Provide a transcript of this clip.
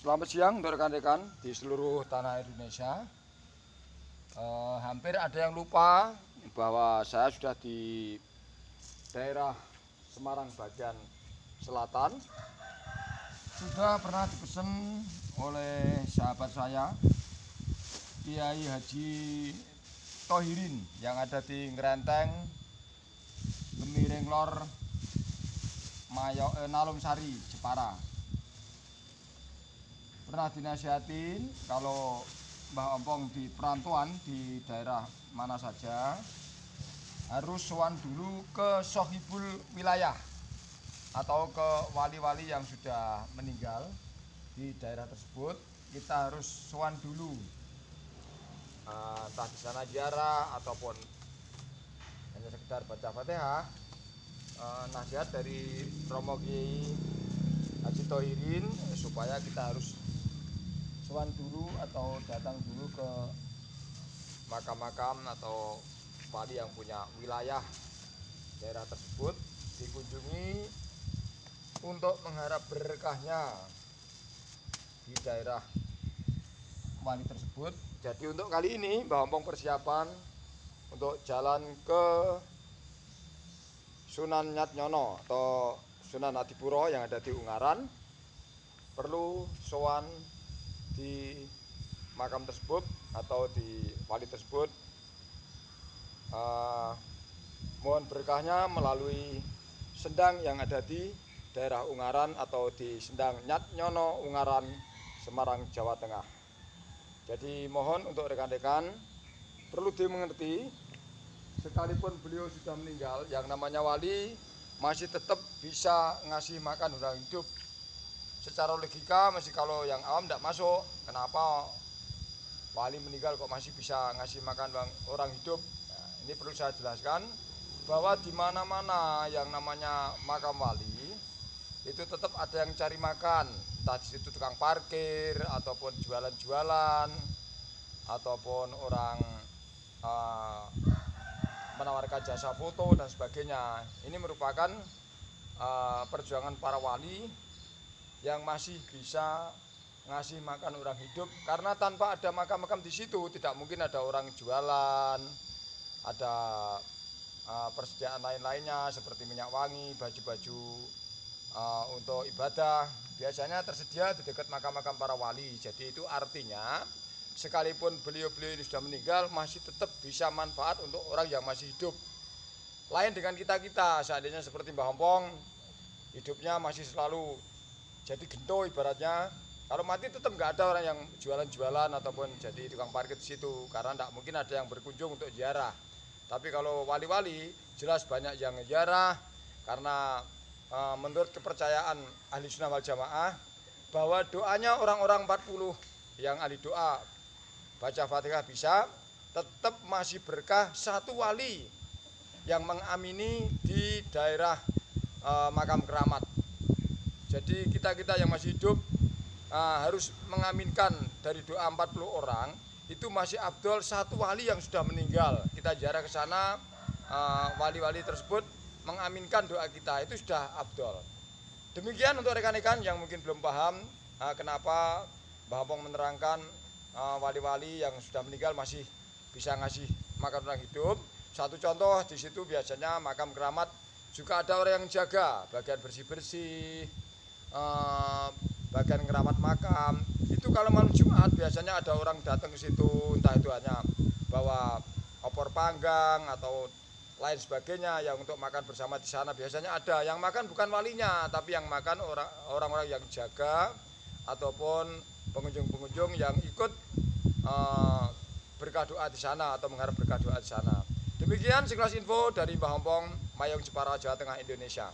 Selamat siang untuk rekan-rekan di seluruh tanah Indonesia. Hampir ada yang lupa bahwa saya sudah di daerah Semarang bagian selatan. Sudah pernah dipesan oleh sahabat saya, Kiai Haji Thohirin, yang ada di Ngerenteng, Gemiring Lor, Nalum Sari, Jepara. Pernah dinasihatin kalau Mbah Ompong di perantauan di daerah mana saja harus sowan dulu ke sohibul wilayah atau ke wali-wali yang sudah meninggal di daerah tersebut. Kita harus sowan dulu, entah di sana ziarah ataupun hanya sekedar baca Fatihah. Nasihat dari Romo Kiai Haji Thohirin supaya kita harus sowan dulu atau datang dulu ke makam-makam atau wali yang punya wilayah daerah tersebut, dikunjungi untuk mengharap berkahnya di daerah wali tersebut. Jadi untuk kali ini Mbah Ompong persiapan untuk jalan ke Sunan Nyatnyono atau Sunan Adipuro yang ada di Ungaran. Perlu sowan di makam tersebut atau di wali tersebut. Mohon berkahnya melalui sendang yang ada di daerah Ungaran atau di Sendang Nyatnyono Ungaran, Semarang, Jawa Tengah. Jadi mohon untuk rekan-rekan perlu dimengerti, sekalipun beliau sudah meninggal, yang namanya wali masih tetap bisa ngasih makan orang hidup. Secara logika masih, kalau yang awam tidak masuk, kenapa wali meninggal kok masih bisa ngasih makan orang hidup. Nah, ini perlu saya jelaskan bahwa di mana-mana yang namanya makam wali itu tetap ada yang cari makan, entah di situ tukang parkir ataupun jualan-jualan ataupun orang menawarkan jasa foto dan sebagainya. Ini merupakan perjuangan para wali yang masih bisa ngasih makan orang hidup, karena tanpa ada makam-makam di situ tidak mungkin ada orang jualan, ada persediaan lain-lainnya seperti minyak wangi, baju-baju untuk ibadah biasanya tersedia di dekat makam-makam para wali. Jadi itu artinya sekalipun beliau-beliau ini sudah meninggal masih tetap bisa manfaat untuk orang yang masih hidup. Lain dengan kita-kita, seandainya seperti Mbah Ompong hidupnya masih selalu jadi gento ibaratnya, kalau mati tetap nggak ada orang yang jualan-jualan ataupun jadi tukang parkir di situ, karena tidak mungkin ada yang berkunjung untuk ziarah. Tapi kalau wali-wali jelas banyak yang ziarah, karena menurut kepercayaan ahli sunnah wal jamaah bahwa doanya orang-orang 40 yang ahli doa baca Fatihah bisa, tetap masih berkah satu wali yang mengamini di daerah makam keramat. Jadi kita-kita yang masih hidup harus mengaminkan dari doa 40 orang, itu masih afdol satu wali yang sudah meninggal. Kita ziarah ke sana, wali-wali tersebut mengaminkan doa kita, itu sudah afdol. Demikian untuk rekan-rekan yang mungkin belum paham kenapa Mbah Ompong menerangkan wali-wali yang sudah meninggal masih bisa ngasih makan orang hidup. Satu contoh di situ biasanya makam keramat juga ada orang yang jaga bagian bersih-bersih, bagian keramat makam. Itu kalau malam Jumat biasanya ada orang datang ke situ, entah itu hanya bawa opor panggang atau lain sebagainya yang untuk makan bersama di sana. Biasanya ada yang makan bukan walinya, tapi yang makan orang-orang yang jaga ataupun pengunjung-pengunjung yang ikut berkah doa di sana atau mengharap berkah doa di sana. Demikian sekilas info dari Mbah Ompong, Mayong, Jepara, Jawa Tengah, Indonesia.